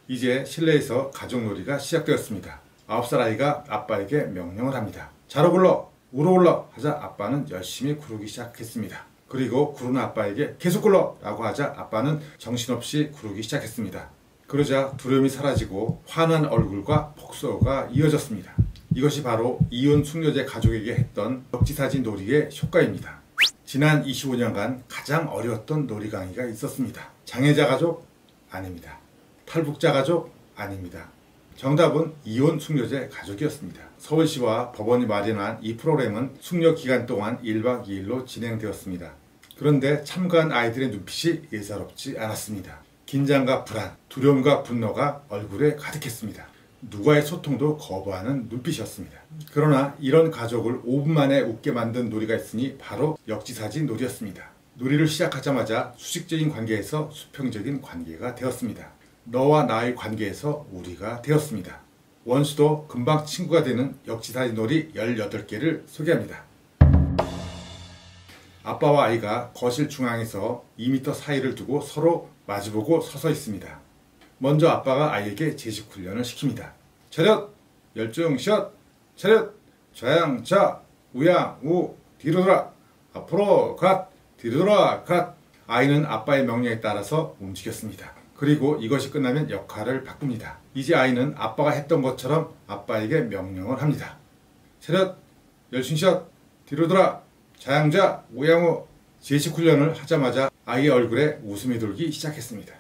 이제 실내에서 가족놀이가 시작되었습니다. 9살 아이가 아빠에게 명령을 합니다. 자러 굴러, 우러 굴러 하자 아빠는 열심히 구르기 시작했습니다. 그리고 구르는 아빠에게 계속 굴러 라고 하자 아빠는 정신없이 구르기 시작했습니다. 그러자 두려움이 사라지고 환한 얼굴과 폭소가 이어졌습니다. 이것이 바로 이혼 숙녀제 가족에게 했던 역지사지 놀이의 효과입니다. 지난 25년간 가장 어려웠던 놀이 강의가 있었습니다. 장애자 가족? 아닙니다. 탈북자 가족? 아닙니다. 정답은 이혼 숙녀제 가족이었습니다. 서울시와 법원이 마련한 이 프로그램은 숙녀 기간 동안 1박 2일로 진행되었습니다. 그런데 참가한 아이들의 눈빛이 예사롭지 않았습니다. 긴장과 불안, 두려움과 분노가 얼굴에 가득했습니다. 누구와의 소통도 거부하는 눈빛이었습니다. 그러나 이런 가족을 5분 만에 웃게 만든 놀이가 있으니 바로 역지사지 놀이였습니다. 놀이를 시작하자마자 수직적인 관계에서 수평적인 관계가 되었습니다. 너와 나의 관계에서 우리가 되었습니다. 원수도 금방 친구가 되는 역지사지 놀이 18개를 소개합니다. 아빠와 아이가 거실 중앙에서 2m 사이를 두고 서로 마주보고 서서 있습니다. 먼저 아빠가 아이에게 제식 훈련을 시킵니다. 차렷! 열중샷! 차렷! 좌양좌! 우양우! 뒤로 돌아! 앞으로 갓! 뒤로 돌아 갓! 아이는 아빠의 명령에 따라서 움직였습니다. 그리고 이것이 끝나면 역할을 바꿉니다. 이제 아이는 아빠가 했던 것처럼 아빠에게 명령을 합니다. 차렷! 열중샷! 뒤로 돌아! 좌양좌! 우양우! 제식 훈련을 하자마자 아이의 얼굴에 웃음이 돌기 시작했습니다.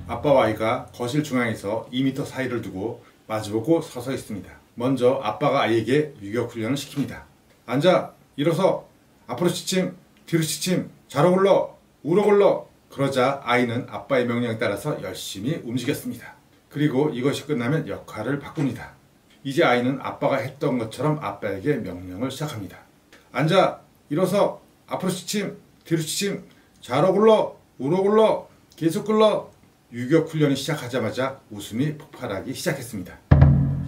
아빠와 아이가 거실 중앙에서 2m 사이를 두고 마주보고 서서 있습니다. 먼저 아빠가 아이에게 유격 훈련을 시킵니다. 앉아! 일어서! 앞으로 지침! 뒤로 지침! 좌로 굴러! 우로 굴러! 그러자 아이는 아빠의 명령에 따라서 열심히 움직였습니다. 그리고 이것이 끝나면 역할을 바꿉니다. 이제 아이는 아빠가 했던 것처럼 아빠에게 명령을 시작합니다. 앉아! 일어서! 앞으로 지침! 뒤로 지침! 좌로 굴러! 우로 굴러! 계속 굴러! 유격 훈련이 시작하자마자 웃음이 폭발하기 시작했습니다.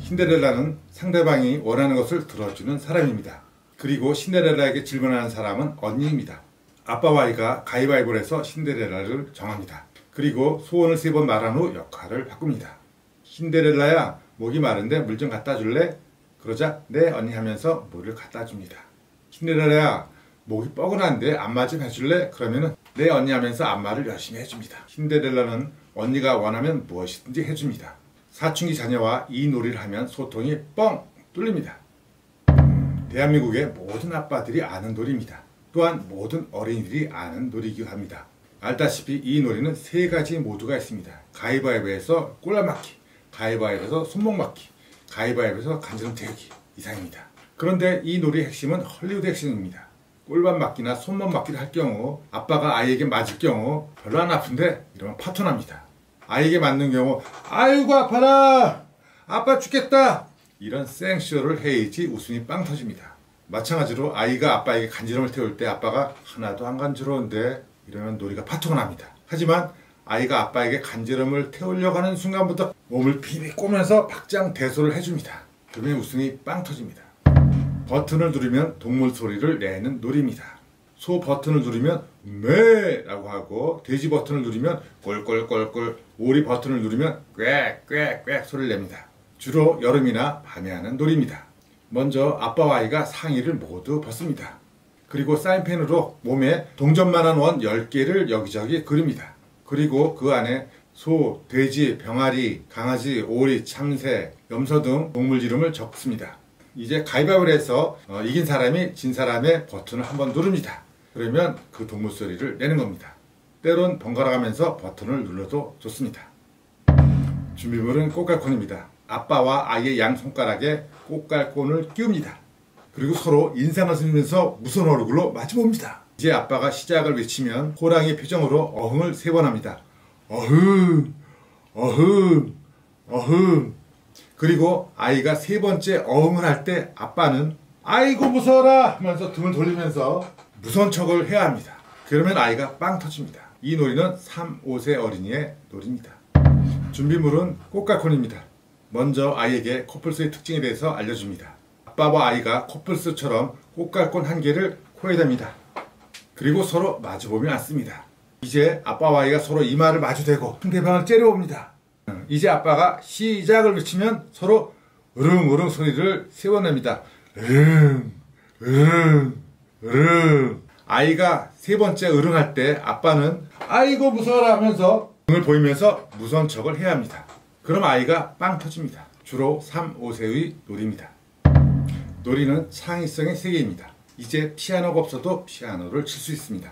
신데렐라는 상대방이 원하는 것을 들어주는 사람입니다. 그리고 신데렐라에게 질문하는 사람은 언니입니다. 아빠와 아이가 가위바위보를 해서 신데렐라를 정합니다. 그리고 소원을 3번 말한 후 역할을 바꿉니다. 신데렐라야, 목이 마른데 물 좀 갖다 줄래? 그러자 네 언니 하면서 물을 갖다 줍니다. 신데렐라야, 목이 뻐근한데 안마 좀 해줄래? 그러면은 네 언니 하면서 안마를 열심히 해줍니다. 신데렐라는 언니가 원하면 무엇이든지 해줍니다. 사춘기 자녀와 이 놀이를 하면 소통이 뻥 뚫립니다. 대한민국의 모든 아빠들이 아는 놀이입니다. 또한 모든 어린이들이 아는 놀이기도 합니다. 알다시피 이 놀이는 3가지 모두가 있습니다. 가위바위보에서 꼴라맞기, 가위바위보에서 손목맞기, 가위바위보에서 간지럼 태우기 이상입니다. 그런데 이 놀이의 핵심은 헐리우드 액션입니다. 꼴밥 맞기나 손목 맞기를 할 경우 아빠가 아이에게 맞을 경우 별로 안 아픈데 이러면 파토납니다. 아이에게 맞는 경우 아이고 아파라! 아빠 죽겠다! 이런 생쇼를 해야지 웃음이 빵 터집니다. 마찬가지로 아이가 아빠에게 간지럼을 태울 때 아빠가 하나도 안 간지러운데 이러면 놀이가 파토가 납니다. 하지만 아이가 아빠에게 간지럼을 태우려고 하는 순간부터 몸을 비비 꼬면서 박장대소를 해줍니다. 그러면 웃음이 빵 터집니다. 버튼을 누르면 동물 소리를 내는 놀이입니다. 소 버튼을 누르면 매 라고 하고 돼지 버튼을 누르면 꼴꼴꼴꼴, 오리 버튼을 누르면 꽥꽥꽥 소리를 냅니다. 주로 여름이나 밤에 하는 놀이입니다. 먼저 아빠와 아이가 상의를 모두 벗습니다. 그리고 사인펜으로 몸에 동전만한 원 10개를 여기저기 그립니다. 그리고 그 안에 소, 돼지, 병아리, 강아지, 오리, 참새, 염소 등 동물 이름을 적습니다. 이제 가위바위보를 해서 이긴 사람이 진 사람의 버튼을 한번 누릅니다. 그러면 그 동물 소리를 내는 겁니다. 때론 번갈아 가면서 버튼을 눌러도 좋습니다. 준비물은 꽃갈콘입니다. 아빠와 아이의 양 손가락에 꽃갈콘을 끼웁니다. 그리고 서로 인상을 쓰면서 무서운 얼굴로 마주봅니다. 이제 아빠가 시작을 외치면 호랑이 표정으로 어흥을 3번 합니다. 어흥, 어흥, 어흥. 그리고 아이가 3번째 어흥을 할 때 아빠는 아이고 무서워라 하면서 등을 돌리면서 무서운 척을 해야 합니다. 그러면 아이가 빵 터집니다. 이 놀이는 3, 5세 어린이의 놀이입니다. 준비물은 꽃갈콘입니다. 먼저 아이에게 코뿔소의 특징에 대해서 알려줍니다. 아빠와 아이가 코뿔소처럼 꽃갈콘 1개를 코에 댑니다. 그리고 서로 마주보며 앉습니다. 이제 아빠와 아이가 서로 이마를 마주대고 상대방을 째려봅니다. 이제 아빠가 시작을 외치면 서로 으릉으릉 소리를 세워냅니다. 으릉, 으릉, 으릉. 아이가 세 번째 으릉할 때 아빠는 아이고 무서워라 하면서 등을 보이면서 무서운 척을 해야 합니다. 그럼 아이가 빵 터집니다. 주로 3, 5세의 놀이입니다. 놀이는 창의성의 세계입니다. 이제 피아노가 없어도 피아노를 칠 수 있습니다.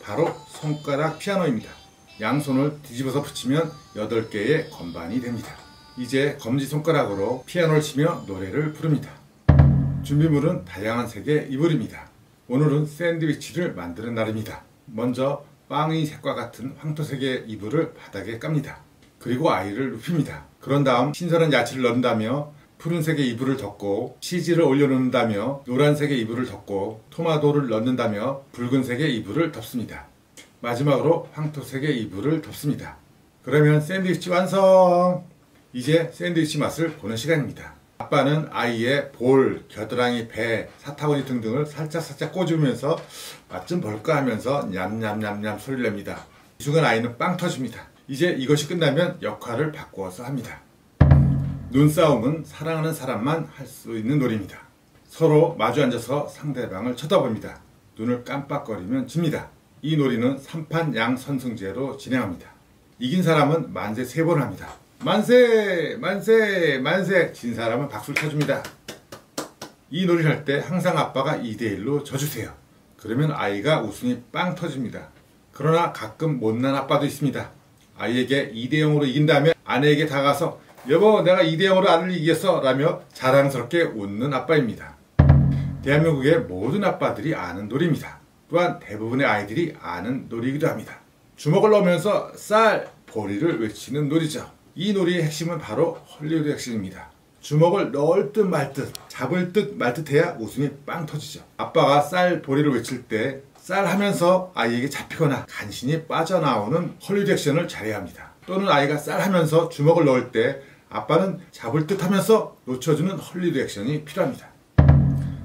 바로 손가락 피아노입니다. 양손을 뒤집어서 붙이면 8개의 건반이 됩니다. 이제 검지손가락으로 피아노를 치며 노래를 부릅니다. 준비물은 다양한 색의 이불입니다. 오늘은 샌드위치를 만드는 날입니다. 먼저 빵의 색과 같은 황토색의 이불을 바닥에 깝니다. 그리고 아이를 눕힙니다. 그런 다음 신선한 야채를 넣는다며 푸른색의 이불을 덮고 치즈를 올려놓는다며 노란색의 이불을 덮고 토마토를 넣는다며 붉은색의 이불을 덮습니다. 마지막으로 황토색의 이불을 덮습니다. 그러면 샌드위치 완성! 이제 샌드위치 맛을 보는 시간입니다. 아빠는 아이의 볼, 겨드랑이, 배, 사타구니 등등을 살짝살짝 꼬집으면서 맛 좀 볼까 하면서 냠냠냠냠 소리를 냅니다. 이 순간 아이는 빵 터집니다. 이제 이것이 끝나면 역할을 바꾸어서 합니다. 눈싸움은 사랑하는 사람만 할 수 있는 놀이입니다. 서로 마주 앉아서 상대방을 쳐다봅니다. 눈을 깜빡거리면 집니다. 이 놀이는 3판 양선승제로 진행합니다. 이긴 사람은 만세 3번 합니다. 만세! 만세! 만세! 진 사람은 박수를 쳐줍니다. 이 놀이를 할 때 항상 아빠가 2대1로 져주세요. 그러면 아이가 웃음이 빵 터집니다. 그러나 가끔 못난 아빠도 있습니다. 아이에게 2대0으로 이긴 다음에 아내에게 다가가서 여보 내가 2대0으로 아들을 이겼어 라며 자랑스럽게 웃는 아빠입니다. 대한민국의 모든 아빠들이 아는 놀이입니다. 또한 대부분의 아이들이 아는 놀이이기도 합니다. 주먹을 넣으면서 쌀, 보리를 외치는 놀이죠. 이 놀이의 핵심은 바로 헐리우드 액션입니다. 주먹을 넣을 듯 말 듯, 잡을 듯 말 듯 해야 웃음이 빵 터지죠. 아빠가 쌀, 보리를 외칠 때 쌀 하면서 아이에게 잡히거나 간신히 빠져나오는 헐리우드 액션을 잘해야 합니다. 또는 아이가 쌀 하면서 주먹을 넣을 때 아빠는 잡을 듯 하면서 놓쳐주는 헐리우드 액션이 필요합니다.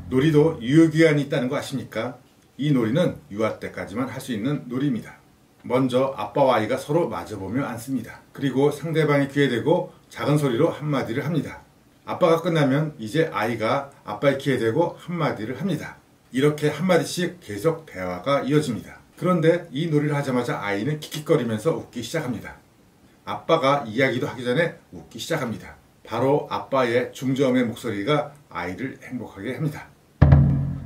놀이도 유효기간이 있다는 거 아십니까? 이 놀이는 유아 때까지만 할 수 있는 놀이입니다. 먼저 아빠와 아이가 서로 마주보며 앉습니다. 그리고 상대방의 귀에 대고 작은 소리로 한마디를 합니다. 아빠가 끝나면 이제 아이가 아빠의 귀에 대고 한마디를 합니다. 이렇게 한마디씩 계속 대화가 이어집니다. 그런데 이 놀이를 하자마자 아이는 킥킥거리면서 웃기 시작합니다. 아빠가 이야기도 하기 전에 웃기 시작합니다. 바로 아빠의 중저음의 목소리가 아이를 행복하게 합니다.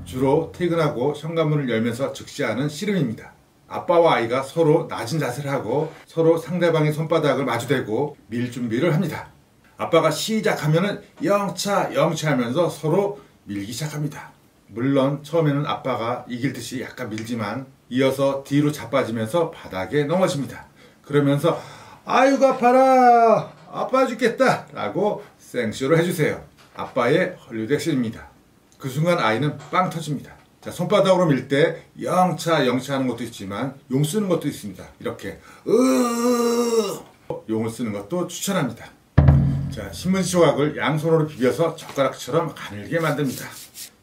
주로 퇴근하고 현관문을 열면서 즉시 하는 씨름입니다. 아빠와 아이가 서로 낮은 자세를 하고 서로 상대방의 손바닥을 마주대고 밀 준비를 합니다. 아빠가 시작하면은 영차 영차 하면서 서로 밀기 시작합니다. 물론 처음에는 아빠가 이길 듯이 약간 밀지만 이어서 뒤로 자빠지면서 바닥에 넘어집니다. 그러면서 아이고 아파라 아파 죽겠다 라고 생쇼를 해주세요. 아빠의 헐리우드 액션입니다. 그 순간 아이는 빵 터집니다. 자, 손바닥으로 밀 때 영차 영차 하는 것도 있지만 용 쓰는 것도 있습니다. 이렇게 용을 쓰는 것도 추천합니다. 자, 신문지 조각을 양손으로 비벼서 젓가락처럼 가늘게 만듭니다.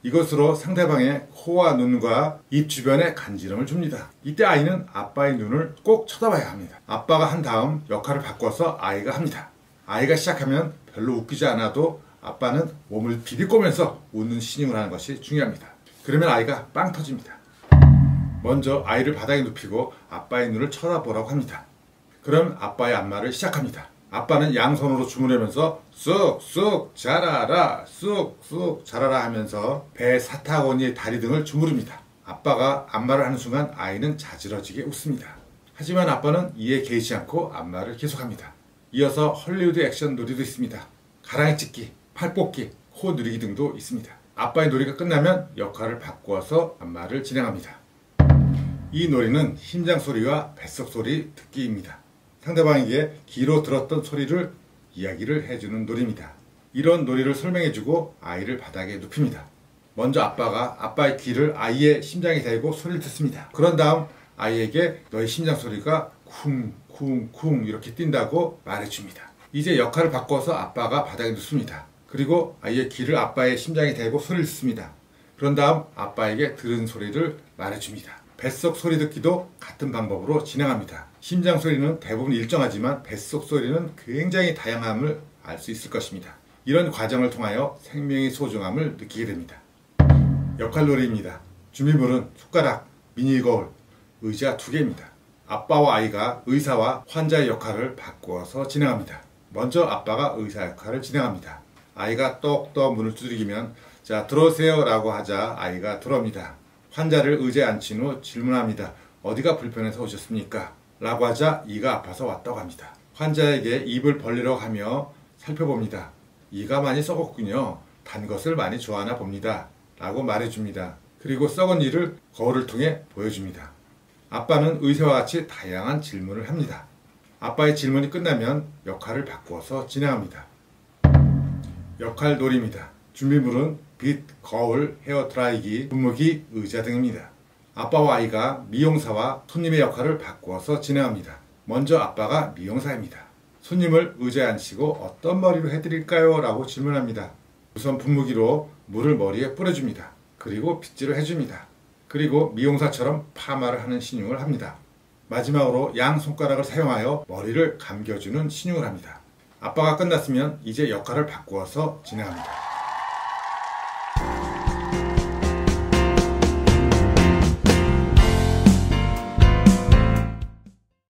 이것으로 상대방의 코와 눈과 입 주변에 간지럼을 줍니다. 이때 아이는 아빠의 눈을 꼭 쳐다봐야 합니다. 아빠가 한 다음 역할을 바꿔서 아이가 합니다. 아이가 시작하면 별로 웃기지 않아도 아빠는 몸을 비비꼬면서 웃는 시늉을 하는 것이 중요합니다. 그러면 아이가 빵 터집니다. 먼저 아이를 바닥에 눕히고 아빠의 눈을 쳐다보라고 합니다. 그럼 아빠의 안마를 시작합니다. 아빠는 양손으로 주무르면서 쑥쑥 자라라 쑥쑥 자라라 하면서 배, 사타구니, 다리 등을 주무릅니다. 아빠가 안마를 하는 순간 아이는 자지러지게 웃습니다. 하지만 아빠는 이에 개의치 않고 안마를 계속합니다. 이어서 헐리우드 액션 놀이도 있습니다. 가랑이 찢기, 팔 뽑기, 코 누리기 등도 있습니다. 아빠의 놀이가 끝나면 역할을 바꾸어서 안마를 진행합니다. 이 놀이는 심장 소리와 뱃속 소리 듣기입니다. 상대방에게 귀로 들었던 소리를 이야기를 해주는 놀이입니다. 이런 놀이를 설명해주고 아이를 바닥에 눕힙니다. 먼저 아빠가 아빠의 귀를 아이의 심장에 대고 소리를 듣습니다. 그런 다음 아이에게 너의 심장 소리가 쿵쿵쿵 이렇게 뛴다고 말해줍니다. 이제 역할을 바꿔서 아빠가 바닥에 눕습니다. 그리고 아이의 귀를 아빠의 심장에 대고 소리를 듣습니다. 그런 다음 아빠에게 들은 소리를 말해줍니다. 뱃속 소리 듣기도 같은 방법으로 진행합니다. 심장 소리는 대부분 일정하지만 뱃속 소리는 굉장히 다양함을 알 수 있을 것입니다. 이런 과정을 통하여 생명의 소중함을 느끼게 됩니다. 역할놀이입니다. 준비물은 숟가락, 미니 거울, 의자 2개입니다. 아빠와 아이가 의사와 환자의 역할을 바꾸어서 진행합니다. 먼저 아빠가 의사 역할을 진행합니다. 아이가 똑똑 문을 두드리면 자 들어오세요 라고 하자 아이가 들어옵니다. 환자를 의자에 앉힌 후 질문합니다. 어디가 불편해서 오셨습니까? 라고 하자 이가 아파서 왔다고 합니다. 환자에게 입을 벌리려고 하며 살펴봅니다. 이가 많이 썩었군요. 단 것을 많이 좋아하나 봅니다. 라고 말해줍니다. 그리고 썩은 이를 거울을 통해 보여줍니다. 아빠는 의사와 같이 다양한 질문을 합니다. 아빠의 질문이 끝나면 역할을 바꾸어서 진행합니다. 역할놀이입니다. 준비물은 빗, 거울, 헤어드라이기, 분무기, 의자 등입니다. 아빠와 아이가 미용사와 손님의 역할을 바꾸어서 진행합니다. 먼저 아빠가 미용사입니다. 손님을 의자에 앉히고 어떤 머리로 해드릴까요? 라고 질문합니다. 우선 분무기로 물을 머리에 뿌려줍니다. 그리고 빗질을 해줍니다. 그리고 미용사처럼 파마를 하는 신용을 합니다. 마지막으로 양 손가락을 사용하여 머리를 감겨주는 신용을 합니다. 아빠가 끝났으면 이제 역할을 바꾸어서 진행합니다.